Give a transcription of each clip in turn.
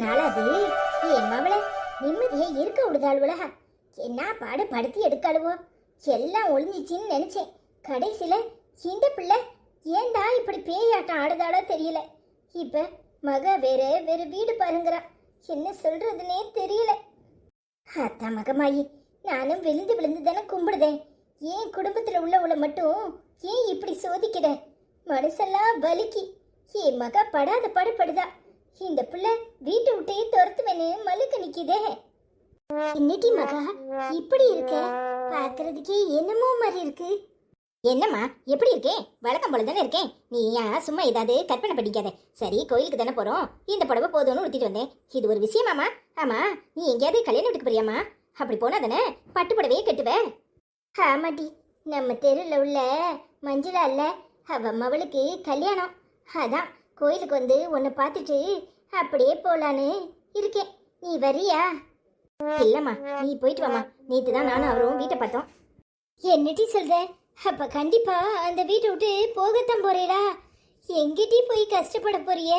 நாளாது என் மவளை நிம்மதியை இருக்க விடுதாளுவல. என்ன பாடு படுத்தி எடுக்காளுவோ. எல்லாம் ஒளிஞ்சிச்சின்னு நினைச்சேன். கடைசியில இந்த பிள்ளை ஏண்டா இப்படி பேயாட்டம் ஆடுதாளோ தெரியல. இப்ப மக வேற வேற வீடு பாருங்கிறா. என்ன சொல்றதுன்னே தெரியல. அத்தா மகமாயி, நானும் விழுந்து விழுந்து தானே கும்பிடுதேன். ஏன் குடும்பத்துல உள்ளவளை மட்டும் ஏன் இப்படி சோதிக்கிற? மனசெல்லாம் வலிக்கி என் மக படாத பாடுபடுதா. இந்த பிள்ளை வீட்டை விட்டே துரத்துவேன்னு மலுக்கு நிக்குதே. இன்னைக்கு மகா இப்படி இருக்க, பாக்குறதுக்கே என்னமோ மாதிரி இருக்கு. என்னம்மா எப்படி இருக்கேன்? வழக்கம் போல தானே இருக்கேன். நீ ஏன் சும்மா ஏதாவது கற்பனை பண்ணிக்காத. சரி, கோயிலுக்கு தானே போறோம். இந்த புடவை போதும்னு உடுத்திட்டு வந்தேன். இது ஒரு விஷயமாமா? ஆமா, நீ எங்கேயாவது கல்யாணம் வீட்டுக்கு போறியாமா? அப்படி போனா தானே பட்டு புடவையே கட்டுவ. ஆமாட்டி, நம்ம தெருவில் உள்ள மஞ்சுளா இல்ல, அவ மவளுக்கு கல்யாணம். அதான் கோயிலுக்கு வந்து உன்னை பார்த்துட்டு அப்படியே போலான்னு இருக்கேன். நீ வரியா? இல்லம்மா, நீ போயிட்டு வாமா. நேற்று தான் நானும் அவரும் வீட்டை பார்த்தோம். என்னட்டி சொல்ற? அப்ப கண்டிப்பா அந்த வீட்டை விட்டு போகத்தான் போறீங்களா? எங்கிட்டி போய் கஷ்டப்பட போறிய?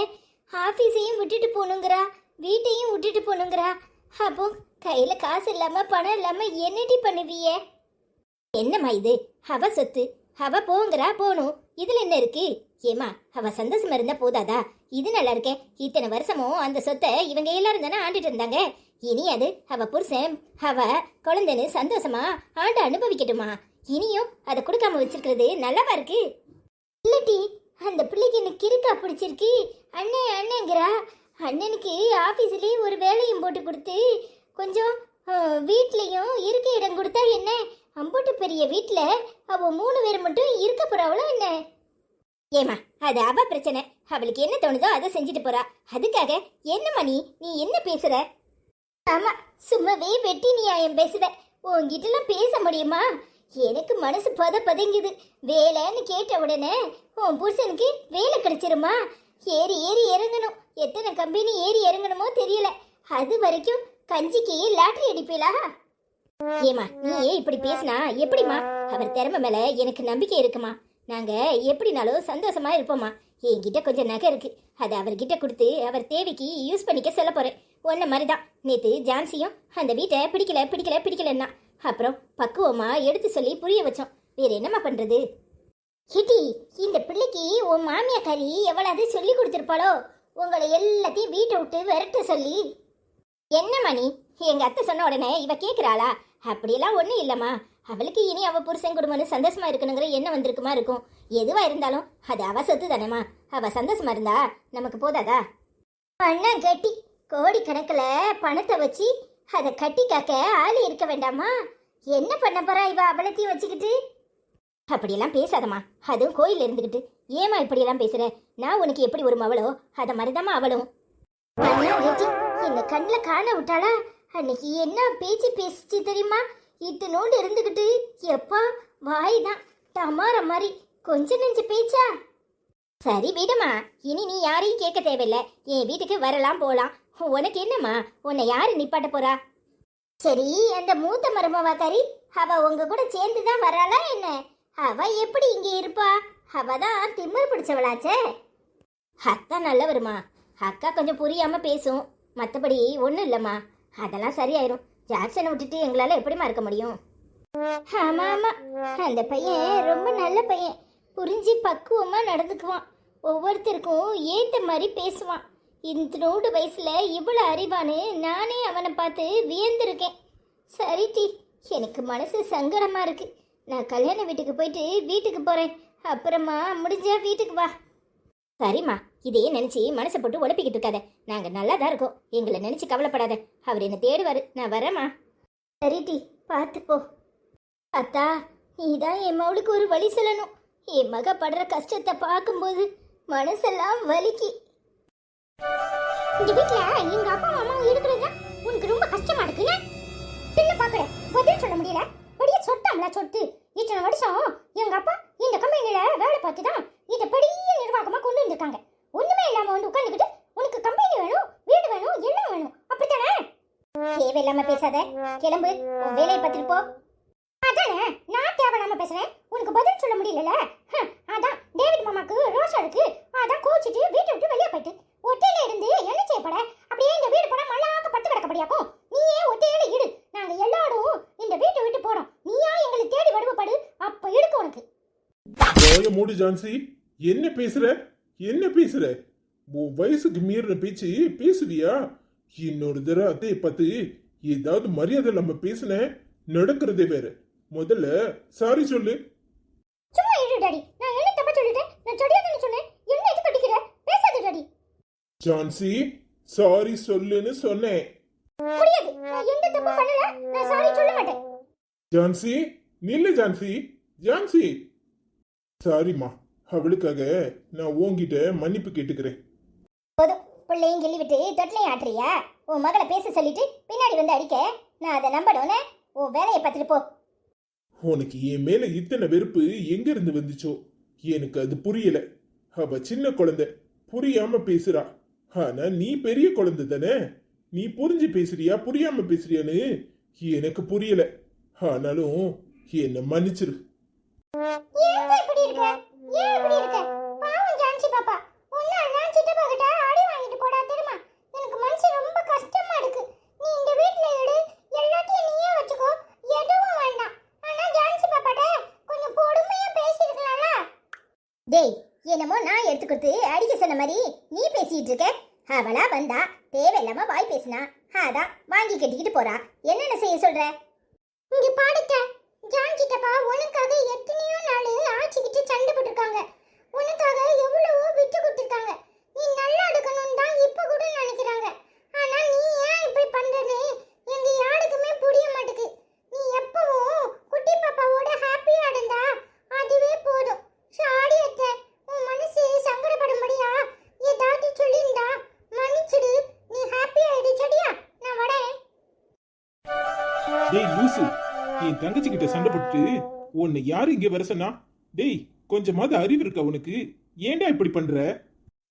ஆபீஸையும் விட்டுட்டு போகணுங்கிறா, வீட்டையும் விட்டுட்டு போகணுங்கிறா. அப்போ கையில காசு இல்லாம பணம் இல்லாம என்னட்டி பண்ணுவிய? என்னம்மா இது? அவ சொத்து, அவ போங்கிறா, போகணும். இதுல என்ன இருக்கு? ஏமா, அவ சந்தோஷமா இருந்தா போதாதா? இது நல்லா இருக்கே. இத்தனை வருஷமும் அந்த சொத்தை இவங்க எல்லாரும் தானே ஆண்டுட்டு இருந்தாங்க. இனி அது அவ புருஷன் அவ குழந்தைன்னு சந்தோஷமா ஆண்டு அனுபவிக்கட்டுமா? இனியும் அதை கொடுக்காம வச்சிருக்கிறது நல்லாவா இருக்கு? இல்லட்டி, அந்த பிள்ளைக்கு எனக்கு கிறுக்கா பிடிச்சிருக்கு. அண்ணே அண்ணேங்கிறா. அண்ணனுக்கு ஆபீஸ்லயே ஒரு வேலையும் போட்டு கொடுத்து கொஞ்சம் வீட்லயும் இருக்க இடம் கொடுத்தா என்ன? அம்போட்டு பெரிய வீட்டுல அவ 3 பேர் மட்டும் இருக்க போறாவளோ என்ன? ஏமா, அது அவ பிரச்சனை. அவளுக்கு என்ன தோணுதோ அதை செஞ்சுட்டு போறா. அதுக்காக என்னம்மா நீ என்ன பேசுற? ஆமா, சும்மாவே வெட்டி நியாயம் பேசுவ. உன்கிட்டலாம் பேச முடியுமா? எனக்கு மனசு பதங்குது. வேலைன்னு கேட்ட உடனே உன் புருஷனுக்கு வேலை கிடைச்சிருமா? ஏறி ஏறி இறங்கணும். எத்தனை கம்பெனி ஏறி இறங்கணுமோ தெரியல. அது வரைக்கும் கஞ்சிக்கு லாட்டரி அடிப்பீளா? ஏமா, நீ ஏன் இப்படி பேசினா எப்படிமா? அவர் திறமை மேல எனக்கு நம்பிக்கை இருக்குமா. நாங்க எப்படினாலும் சந்தோஷமா இருப்போமா. என்கிட்ட கொஞ்சம் நகை இருக்கு. அதை அவர்கிட்ட கொடுத்து அவர் தேவைக்கு யூஸ் பண்ணிக்க சொல்ல போறேன். ஒன்ன மாதிரிதான் நேத்து ஜான்சியும் அந்த வீட்டை பிடிக்கலன்னா அப்புறம் பக்குவமா எடுத்து சொல்லி புரிய வச்சோம். வேற என்னம்மா பண்றது? கிட்டி, இந்த பிள்ளைக்கு உன் மாமியாக்காரி எவ்வளவு சொல்லி கொடுத்துருப்பாளோ? உங்களை எல்லாத்தையும் வீட்டை விட்டு விரட்ட சொல்லி. என்னம்மா நீ? எங்க அத்தை சொன்ன உடனே இவ கேக்குறாளா? அப்படியெல்லாம் ஒண்ணும் இல்லம்மா. அவளுக்கு இனி அவ புருஷன் குடும்பம்னு சந்தோஷமா இருக்கணுங்கிற எண்ணம் வந்திருக்குமா இருக்கும். எதுவா இருந்தாலும் அது அவ சொத்து தானேமா. அவ சந்தோஷமா இருந்தா நமக்கு போதாதா? அண்ணன் கட்டி கோடிக்கணக்கில் பணத்தை வச்சு அதை கட்டி காக்க ஆளு இருக்க வேண்டாமா? என்ன பண்ண போறா இவ அவளத்தையும் வச்சுக்கிட்டு? அப்படியெல்லாம் பேசாதம்மா. அதுவும் கோயில் இருந்துக்கிட்டு ஏமா இப்படியெல்லாம் பேசுற? நான் உனக்கு எப்படி ஒரு மவளோ அதை மாதிரிதாம்மா அவளும். அண்ணா கட்டி இந்த கண்ணில் காண விட்டாளா? அன்னைக்கு என்ன பேச்சு பேசிச்சு தெரியுமா? இத்தனோடு இருந்துக்கிட்டு எப்பா வாய் தான் டமார மாதிரி கொஞ்ச நெஞ்சு பேச்சா? சரி விடுமா, இனி நீ யாரையும் கேட்க தேவையில்லை. என் வீட்டுக்கு வரலாம் போலாம். உனக்கு என்னம்மா? உன்னை யாரு நிப்பாட்ட போறா? சரி, அந்த மூத்த மருமவாக்காரி அவ உங்க கூட சேர்ந்து தான் வராளா என்ன? அவ எப்படி இங்க இருப்பா? அவ தான் திமிர் பிடிச்சவளாச்சே. அக்கா நல்லவருமா. அக்கா கொஞ்சம் புரியாம பேசும், மற்றபடி ஒன்றும் இல்லைம்மா. அதெல்லாம் சரியாயிரும். ஜாக்சனை விட்டுட்டு எங்களால எப்படிமா இருக்க முடியும்? ஆமா ஆமா, அந்த பையன் ரொம்ப நல்ல பையன். புரிஞ்சு பக்குவமா நடந்துக்குவான். ஒவ்வொருத்தருக்கும் ஏத்த மாதிரி பேசுவான். இந்த வயசுல இவ்வளவு அறிவானு நானே அவனை பார்த்து வியந்திருக்கேன். சரி டி, எனக்கு மனசு சங்கடமா இருக்கு. நான் கல்யாண வீட்டுக்கு போயிட்டு வீட்டுக்கு போறேன். அப்புறமா முடிஞ்சா வீட்டுக்கு வா. சரிம்மா, இதையே நினைச்சு மனசை போட்டு உழப்பிக்கிட்டு இருக்காத. நாங்க நல்லா தான் இருக்கோம். எங்களை நினைச்சு கவலைப்படாத. அவர் என்ன தேடுவாரு. நான் வரேம்மா. சரி டி, பார்த்து போ. அத்தா, நீதான் என் மவளுக்கு ஒரு வழி சொல்லணும். என் மக படுற கஷ்டத்தை பார்க்கும்போது மனசெல்லாம் வலிக்கி. இந்த வீட்டுல எங்க அப்பா அம்மாவும் இருக்கிறது உனக்கு ரொம்ப கஷ்டமா இருக்குல்ல? பின்ன பாக்குற பதில் சொல்ல முடியல. படிய சொத்தாம்ல சொத்து. இத்தனை வருஷம் எங்க அப்பா இந்த கம்பெனில வேலை பார்த்து தான் இதை பெரிய நிர்வாகமா கொண்டு வந்திருக்காங்க. ஒண்ணுமே இல்லாம வந்து உட்காந்துக்கிட்டு உனக்கு கம்பெனி வேணும், வீடு வேணும், எல்லாம் வேணும், அப்படித்தானே? தேவையில்லாம பேசாத. கிளம்பு, உன் வேலையை பார்த்துட்டு போ. அதானே நான் தேவையில்லாம பேசுறேன். உனக்கு பதில் சொல்ல முடியல. அதான் டேவிட் மாமாக்கு ரோஷா இருக்கு. அதான் கோச்சிட்டு வீட்டை விட்டு வெளியே போயிட்டு ஒட்டையில இருந்து என்ன செய்யப்பட அப்படியே இந்த வாய மூடு ஜான்சி. என்ன பேசுற? என்ன பேசுற? உன் வயசுக்கு மீறின பேச்சு பேசுவியா? இன்னொரு தடவை அத்தையை பார்த்து ஏதாவது மரியாதை இல்லாம பேசுன நடக்கிறதே வேற. முதல்ல சாரி சொல்லு. சும்மா இரு டாடி. நான் என்ன தப்பா சொல்லிட்டேன்? நான் சரியாதானே சொன்னேன். என்ன எது கட்டிக்கிற? பேசாத டாடி. ஜான்சி சாரி சொல்லுன்னு சொன்னேன். முடியாது. நான் எந்த தப்பும் பண்ணல. நான் சாரி சொல்ல மாட்டேன். ஜான்சி நில்லு ஜான்சி. ஜான்சி சாரிம்மா. அவளுக்காக நான் உன்கிட்ட மன்னிப்பு கேட்டுக்கிறேன். போதும். பிள்ளையும் கிள்ளி விட்டு தொட்டிலையும் ஆட்டுறியா? உன் மகளை பேச சொல்லிட்டு பின்னாடி வந்து அடிக்க நான் அதை நம்பணும்னே. உன் வேலையை பார்த்துட்டு போ. உனக்கு என் மேல இத்தனை வெறுப்பு எங்க இருந்து வந்துச்சோ எனக்கு அது புரியல. அவ சின்ன குழந்தை, புரியாம பேசுறா. ஆனா நீ பெரிய குழந்தை தானே. நீ புரிஞ்சு பேசுறியா புரியாம பேசுறியான்னு எனக்கு புரியல. ஆனாலும் என்ன மன்னிச்சிரு. ஏன் இப்படி இருக்க? ஏன் இப்படி இருக்க? பாவம் ஜான்சி பாப்பா. உன்னால சித்தப்பா கிட்ட அடி வாங்கிட்டு போடா தெரியுமா? எனக்கு மனசு ரொம்ப கஷ்டமா இருக்கு. நீ இந்த வீட்ல இரு, எல்லாத்தையும் நீயே வச்சுக்கோ, எதுவும் வேண்டாம். ஆனா ஜான்சி பாப்பாட்ட கொஞ்சம் பொறுமையா பேசிருக்கலாம்ல. டேய், என்னமோ நான் எடுத்துக்கிட்டு அடிக்க சொன்ன மாதிரி நீ பேசிட்டு இருக்க. அவளா வந்தா தேவையில்லாம வாய் பேசினா அதான் வாங்கி கட்டிக்கிட்டு போறா. என்னென்ன செய்ய சொல்ற? இங்க பாடுக்க ஜான்சிட்டப்பா உனக்காக எத்தனையோ நாள் ஆச்சிக்கிட்டு சண்டை போட்டிருக்காங்க. உனக்காக எவ்வளவோ விட்டு கொடுத்துருக்காங்க. நீ நல்லா எடுக்கணும்னு தான் இப்ப கூட நினைக்கிறாங்க. ஆனா நீ ஏன் இப்படி பண்றது எங்க யாருக்குமே புரிய மாட்டேங்குது. நீ எப்பவும் குட்டி பாப்பாவோட ஹாப்பியா இருந்தா அதுவே போதும். சாரி அத்தை, உன் மனசு சங்கடப்படும்படியா ஏதாவது சொல்லியிருந்தா மன்னிச்சிடு. நீ ஹாப்பியா இரு சரியா? நான் வரேன். டேய் லூசு, என் தங்கச்சி கிட்ட சண்டை போட்டு உன்னை யாரு இங்க வர சொன்னா? டேய் கொஞ்சமாவது அறிவு இருக்கா உனக்கு? ஏன்டா இப்படி பண்ற?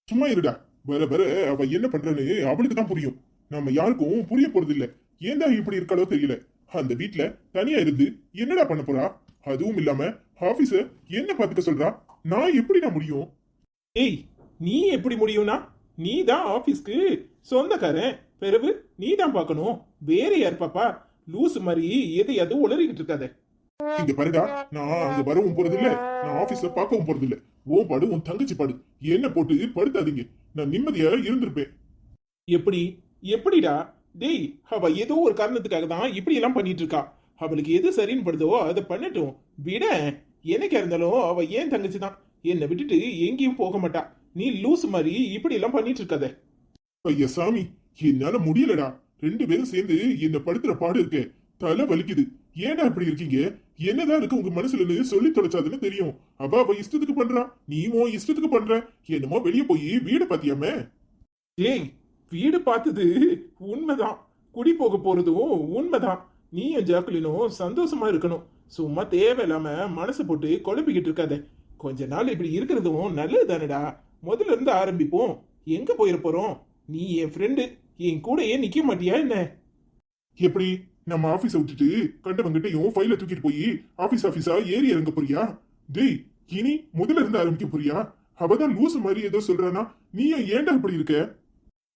சும்மா இருடா. வர வர அவ என்ன பண்றன்னு அவளுக்கு தான் புரியும். நம்ம யாருக்கும் புரிய போறது இல்ல. ஏன்டா இப்படி இருக்காளோ தெரியல. அந்த வீட்ல தனியா இருந்து என்னடா பண்ண போறா? அதுவும் இல்லாம ஆபீஸ என்ன பாத்துக்க சொல்றா? நான் எப்படிடா முடியும்? ஏய் நீ எப்படி முடியும்னா? நீ தான் ஆபீஸ்க்கு சொந்தக்காரன். பிறகு நீ தான் பார்க்கணும். வேற யார் பாப்பா? லூசு மாதிரி எதையாவது உளறிக்கிட்டு இருக்காத. இங்க பாருடா, நான் அங்க வரவும் போறது இல்ல, நான் ஆபீஸ்ல பார்க்கவும் போறது இல்ல. ஓ பாடு உன் தங்கச்சி பாடு. என்ன போட்டு படுத்தாதீங்க. நான் நிம்மதியா இருந்திருப்பேன். எப்படி எப்படிடா? டேய் அவ ஏதோ ஒரு காரணத்துக்காக தான் இப்படி எல்லாம் பண்ணிட்டு இருக்கா. அவளுக்கு எது சரின்னு படுதோ அதை பண்ணட்டும். விட என்னைக்கா இருந்தாலும் அவ ஏன் தங்கச்சி தான். என்னை விட்டுட்டு எங்கேயும் போக மாட்டா. நீ லூசு மாதிரி இப்படி எல்லாம் பண்ணிட்டு இருக்காத. ஐயா சாமி, என்னால முடியலடா. ரெண்டு பேரும் சேர்ந்து என்ன படுத்துற பாடு இருக்கு. தலை வலிக்குது. ஏன்டா இப்படி இருக்கீங்க? என்னதான் இருக்கு உங்க மனசுல சொல்லி தொலைச்சாதுன்னு தெரியும். அவ இஷ்டத்துக்கு பண்றா, நீயும் இஷ்டத்துக்கு பண்ற. என்னமோ வெளியே போய் வீடு பாத்தியாமே. ஏய் வீடு பார்த்தது உண்மைதான். குடி போக போறதும் உண்மைதான். நீயும் ஜாக்குலினும் சந்தோஷமா இருக்கணும். சும்மா தேவையில்லாம மனசு போட்டு குழப்பிக்கிட்டு இருக்காத. கொஞ்ச நாள் இப்படி இருக்கிறதும் நல்லது தானடா. முதல்ல இருந்து ஆரம்பிப்போம். எங்க போயிட போறோம்? நீ என் ஃப்ரெண்டு, என் கூட ஏன் நிக்க மாட்டியா என்ன? எப்படி நம்ம ஆபீஸ விட்டுட்டு கண்டவங்கிட்டையும் ஃபைல தூக்கிட்டு போய் ஆபீஸா ஏறி இறங்க போறியா? டேய் இனி முதல்ல இருந்து ஆரம்பிக்க போறியா? அவதான் லூசு மாதிரி ஏதோ சொல்றானா? நீயும் ஏன்டா இப்படி இருக்க?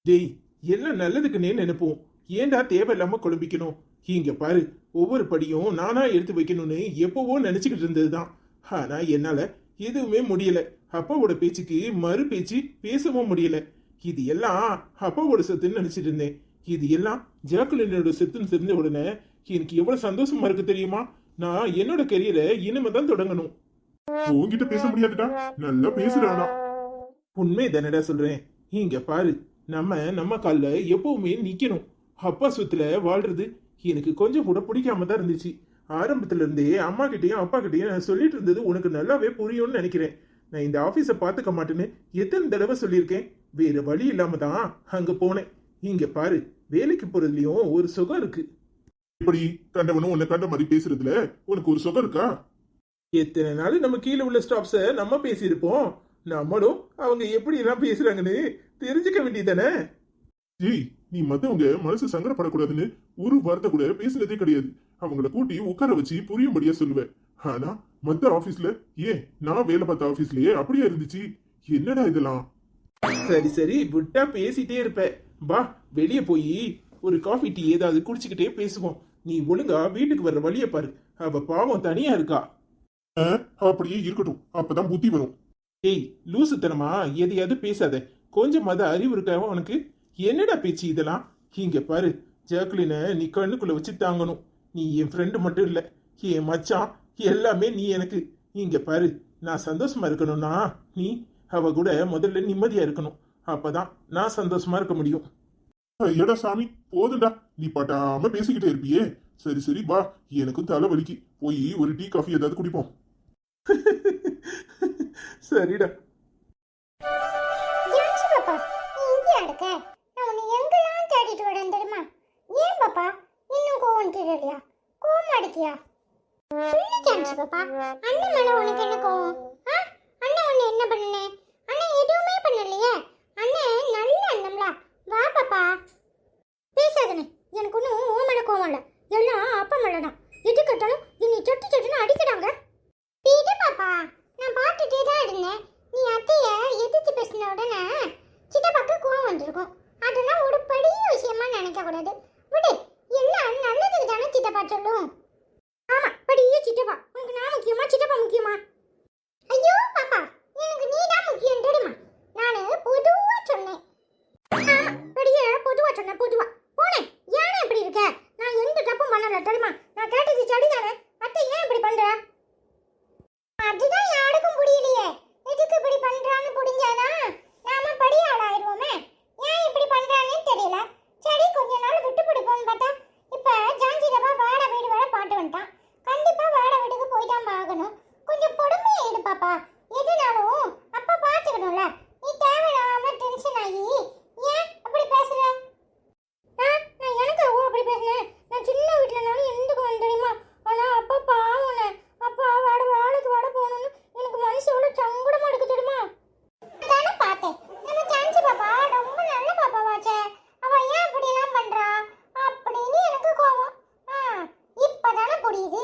டேய் எல்லாம் நல்லதுக்குன்னே நினைப்போம். ஏன்டா தேவையில்லாம குழம்பிக்கணும்? இங்க பாரு, ஒவ்வொரு படியும் நானா எடுத்து வைக்கணும்னு எப்பவோ நினைச்சுக்கிட்டு இருந்ததுதான். ஆனா என்னால எதுவுமே முடியல. அப்பாவோட பேச்சுக்கு மறு பேச்சு பேசவும் முடியல. இது எல்லாம் அப்பாவோட சொத்துன்னு நினைச்சிட்டு இருந்தேன். இது எல்லாம் ஜாக்குலினோட சொத்துன்னு தெரிஞ்ச உடனே எனக்கு எவ்வளவு சந்தோஷமா இருக்கு தெரியுமா? நான் என்னோட கரியரை இனிமே தான் தொடங்கணும். உன்கிட்ட பேச முடியாதுடா. நல்லா பேசுறானா? உண்மை தானடா சொல்றேன். இங்க பாரு, நம்ம கால்ல எப்பவுமே நிக்கணும். அப்பா சொத்துல வாழ்றது எனக்கு கொஞ்சம் கூட பிடிக்காம தான் இருந்துச்சு. ஆரம்பத்துல இருந்தே அம்மா கிட்டயும் அப்பா கிட்டயும் நான் சொல்லிட்டு இருந்தது உனக்கு நல்லாவே புரியும்னு நினைக்கிறேன். நான் இந்த ஆபீஸ பாத்துக்க மாட்டேன்னு எத்தனை தடவை சொல்லியிருக்கேன். வேற வழி இல்லாம தான் அங்க போனேன். இங்க பாரு, வேலைக்கு போறதுலயும் ஒரு சுகம் இருக்கு. இப்படி கண்டவனும் உன்னை கண்ட மாதிரி பேசுறதுல உனக்கு ஒரு சுகம் இருக்கா? எத்தனை நாள் நம்ம கீழே உள்ள ஸ்டாப்ஸ நம்ம பேசியிருப்போம். நம்மளும் அவங்க எப்படி எல்லாம் பேசுறாங்கன்னு தெரிஞ்சுக்க வேண்டியதானே? ஜி, நீ மத்தவங்க மனசு சங்கடப்படக்கூடாதுன்னு ஒரு வார்த்தை கூட பேசுனதே கிடையாது. அவங்கள கூட்டி உட்கார வச்சு புரியும்படியா சொல்லுவேன். ஆனா மத்த ஆபீஸ்ல, ஏன் நான் வேலை பார்த்த ஆபீஸ்லயே அப்படியே இருந்துச்சு. என்னடா இதெல்லாம்? சரி சரி விட்டா பேசிட்டே இருப்ப. வா வெளியே போய் ஒரு காஃபி டீ ஏதாவது குடிச்சுக்கிட்டே பேசுவோம். நீ ஒழுங்கா வீட்டுக்கு வர்ற வழியை பாரு. அவ பாவம் தனியா இருக்கா. ஆ, அப்படியே இருக்கட்டும், அப்பதான் புத்தி வரும். ஏய் லூசுத்தனமா எதையாவது பேசாத. கொஞ்சமாவது அறிவு இருக்கா உனக்கு? என்னடா பேச்சு இதெல்லாம்? இங்க பாரு, ஜாக்லின நீ கண்ணுக்குள்ள வச்சு தாங்கணும். நீ என் ஃப்ரெண்டு மட்டும் இல்ல, என் மச்சான், எல்லாமே நீ எனக்கு. இங்க பாரு, நான் சந்தோஷமா இருக்கணும்னா நீ அவ கூட முதல்ல நிம்மதியா இருக்கணும். அப்பதான் நான் சந்தோஷமா இருக்க முடியும். எடா சாமி, போதுண்டா, நீ பட்டாம பேசிக்கிட்டே இருப்பியே. சரி சரி வா, எனக்கும் தலை வலிக்கு, போய் ஒரு டீ காஃபி ஏதாவது குடிப்போம். சரிடா. ஜான்சி பாப்பா, நீ இங்கே இருக்க? நான் உன்னை எங்கெல்லாம் தேடிட்டு வரேன் தெரியுமா? ஏன் பாப்பா இன்னும் கோவம் தெரியலையா? கோவம் அடிக்கியா? சொல்லு ஜான்சி பாப்பா, அண்ணன் மேல உனக்கு என்ன கோவம்? ஆ? அண்ணன் உன்னை என்ன பண்ணேன்? அண்ணன் எதுவுமே பண்ணலையே. அண்ணன் நல்ல அண்ணம்ல. வா பாப்பா. பேசாதனே, எனக்கு ஒன்றும் ஓ மேல கோவம் இல்லை, எல்லாம் அப்பா மேலதான். எது கேட்டாலும் என்னை சொட்டு சொட்டுன்னு அடிக்கிறாங்க. வீடு பாப்பா, நான் பார்த்துட்டே தான் இருந்தேன். நீ அத்தைய எதிர்த்து பேசின உடனே சித்தப்பாக்கு கோவம் வந்திருக்கும். அதெல்லாம் ஒரு பெரிய விஷயமா நினைக்க கூடாது. விடு, எல்லாம் நல்லதுக்கு தானே சித்தப்பா சொல்லும். ஆமா, பெரிய சித்தப்பா. உனக்கு நான் முக்கியமா சித்தப்பா முக்கியமா? ஐயோ பாப்பா, எனக்கு நீ தான் முக்கியம் தெரியுமா? நானு பொதுவா சொன்னேன். ஆமா, பெரிய பொதுவா சொன்னேன், பொதுவா போனேன். ஏன் இப்படி இருக்க? நான் எந்த தப்பும் பண்ணல தெரியுமா? நான் கேட்டது சரிதானே? அத்தை ஏன் இப்படி பண்ற? அதுதான் யாருக்கும் புரியலையே. எதுக்கு இப்படி பண்றான்னு புரிஞ்சானா நாம பெரிய ஆளாயிருவோமே. ஏன் இப்படி பண்றானே தெரியல. சரி, கொஞ்ச நாள் விட்டு பிடிப்போம்னு பார்த்தா இப்ப ஜான்சிரப்பா வாட வீடு வர பாட்டு வந்துட்டான். கண்டிப்பா வாட வீட்டுக்கு போய்தான் ஆகணும். கொஞ்சம் பொறுமையா இரு பாப்பா. எதுனாலும் அப்பா பாத்துக்கணும்ல. நீ தேவையில்லாம டென்ஷன் ஆகி ஏன் அப்படி பேசுற? நான் எனக்கு அப்படி பேசுனேன்? நான் சின்ன வீட்டுலனாலும் எந்துக்கு வந்து தெரியுமா? ஆனா அப்பா பாவனே. அப்பா வேலைக்கு வட போகணும்னு எனக்கு மனசு எவ்வளவு சங்கடமா இருக்கு தெரியுமா? அதானே பார்த்தேன். நம்ம ஜான்சி பாப்பா ரொம்ப நல்ல பாப்பாவாச்சே. அவ ஏன் இப்படி எல்லாம் பண்றா அப்படின்னு எனக்கு கோவம். இப்பதானே புரியுது.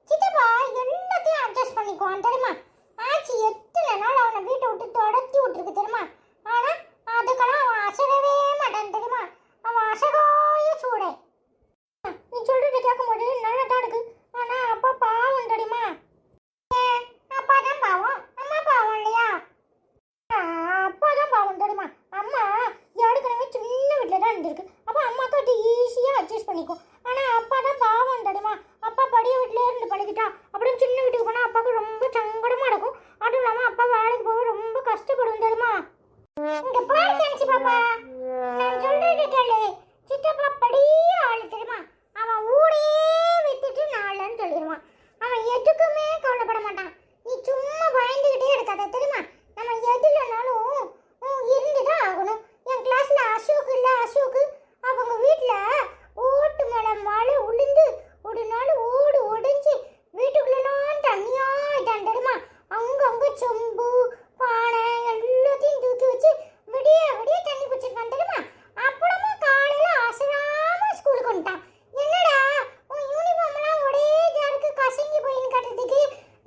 சித்தப்பா எல்லாத்தையும் அட்ஜஸ்ட் பண்ணிக்குவான் தெரியுமா? ஆச்சி எத்தனை நாள் அவனை வீட்டை விட்டு தொடச்சி விட்டுருக்கு தெரியுமா? ஆனா அதுக்கெல்லாம் அவன் அசரவே மாட்டான் தெரியுமா? அவன் அசகாய சூடே. நீ சொல்றத கேட்கும்போது நல்லா தான் இருக்கு. ஆனா அப்பா பாவம் தெரியுமா? அப்பா தான் பாவம், அம்மா பாவம் இல்லையா? அப்பா தான் பாவம் தெரியுமா? அம்மா ஏற்கனவே சின்ன வீட்டில தான் இருந்திருக்கு. அப்போ அம்மாக்கு அது ஈஸியாக அட்ஜஸ்ட் பண்ணிக்கும். ஆனால் அப்பா தான் பாவம் தெரியுமா? அப்பா படிய வீட்டிலே இருந்து பழகிட்டா. அப்படியே சின்ன வீட்டுக்கு போனால் அப்பாவுக்கு ரொம்ப சங்கடமா இருக்கும். அதுவும் இல்லாமல் அப்பா வேலைக்கு போக ரொம்ப கஷ்டப்படும் தெரியுமா? இங்க பாரு ஜான்சி பாப்பா, நான் சொல்றது கேளு. சித்தப்பா பெரிய ஆளு தெரியுமா? அவன் ஊரே விட்டுட்டு நாளன்னு சொல்லிடுவான். அவன் எதுக்குமே கவலைப்பட மாட்டான். நீ சும்மா பயந்துகிட்டே இருக்காத தெரியுமா? நம்ம எதுலனாலும் இருந்துதான் ஆகணும். என் கிளாஸ்ல அசோக் இல்ல, அசோக் அவங்க வீட்டுல ஓட்டு மேல மழை உளுந்து ஒரு நாள் ஓடு உடைஞ்சு வீட்டுக்குள்ளலாம் தண்ணியா ஆயிட்டான் தெரியுமா? அங்கங்க சொம்பு பானை எல்லாத்தையும் தூக்கி வச்சு விடிய விடிய தண்ணி பிடிச்சிருக்கான் தெரியுமா? அப்புறமா காலையில அசராம ஸ்கூலுக்கு வந்துட்டான். என்னடா உன் யூனிஃபார்ம் எல்லாம் ஒரே ஜாருக்கு கசங்கி போயின்னு கட்டுறதுக்கு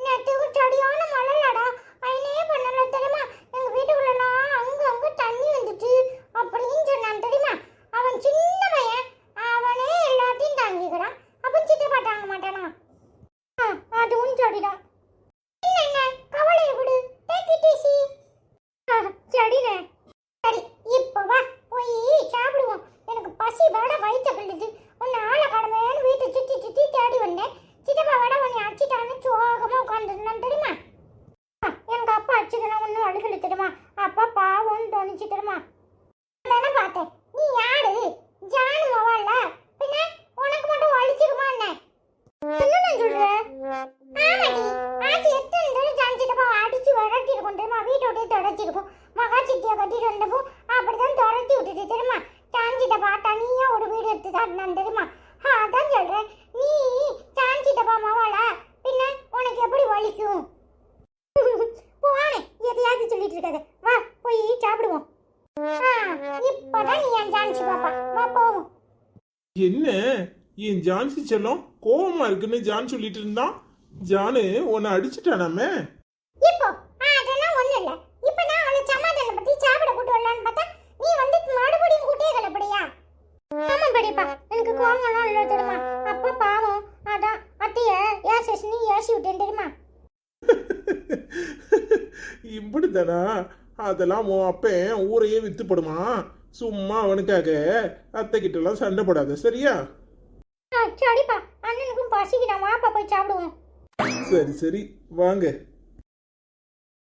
நேற்று சரியான மழைலடா, ஐனே பண்ணல தெரியுமா? எங்க வீட்டுக்குள்ளலாம் அங்க தண்ணி வந்துச்சு அப்படின்னு சொன்னான் தெரியுமா? அவன் சின்ன பையன், அவனே எல்லாத்தையும் தாங்கிக்கிறான். அப்ப சித்தப்பா தாங்க மாட்டானா? அதுவும் சரிதான். என்ன கவலையை விடு, டேக் இட் ஈஸி. சரிண்ணே. சரி, இப்போ வா போய் சாப்பிடுவோம். எனக்கு பசி வட வயிற்ற பிள்ளைது. உன்னை ஆளை கடமையான வீட்டை சுற்றி சுற்றி தேடி வந்தேன். சித்தப்பா வட உன்னை அடிச்சிட்டான்னு சோகமாக உட்காந்துருந்தான் தெரியுமா? எனக்கு அப்பா அடிச்சுக்கணும் ஒன்றும் அழுகலை தெரியுமா? அப்பா பாவம்னு தோணுச்சு தெரியுமா? தானே பார்த்தேன். நீ யாரு? ஜானு மவால பின்ன உனக்கு மட்டும் அழிச்சிருமா என்ன? என்ன சொல்ற? ஆமாடி, ஆச்சி எத்தனை தடவை ஜான் சித்தப்பா அடிச்சு விரட்டி இருக்கும் தெரியுமா? வீட்டை விட்டு தொடச்சிருக்கும். மகா சித்தியை கட்டிட்டு வந்தப்போ அப்படிதான் துரத்தி விட்டுட்டு தெரியுமா? ஜான் சித்தப்பா தனியா ஒரு வீடு எடுத்து தான் தெரியுமா? அதான் சொல்றேன். நீ ஜான் சித்தப்பா மவால பின்ன உனக்கு எப்படி வலிக்கும்? போனே, எதையாவது சொல்லிட்டு இருக்காத. வா போய் சாப்பிடுவோம். இப்பதான் நீ என் ஜான்சி பாப்பா. வா போவோம். என்ன என் ஜான்சி செல்லம் கோவமா இருக்குன்னு ஜான் சொல்லிட்டு இருந்தான். ஜானு உன்னை அடிச்சுட்டானாமே. இப்போ அதெல்லாம் ஒண்ணு இல்ல. இப்போ நான் அவளை சமாதானம் பத்தி சாப்பிட கூட்டு வரலான்னு பார்த்தா நீ வந்து மறுபடியும் கூட்டே கலப்படியா? ஆமா பெரியப்பா, எனக்கு கோவம்லாம் இல்லை தெரியுமா? அப்பா பாவம், அதான் அத்தைய ஏசி விட்டேன் தெரியுமா? இப்படித்தானா? அதெல்லாம் உன் அப்பன் ஊரையே வித்துப்படுமா? சும்மா அவனுக்காக அத்தை கிட்ட எல்லாம் சண்டை போடாத, சரியா? சரிப்பா, அண்ணனுக்கும் பசிக்கு நான் வாப்பா போய் சாப்பிடுவோம். சரி சரி, வாங்க.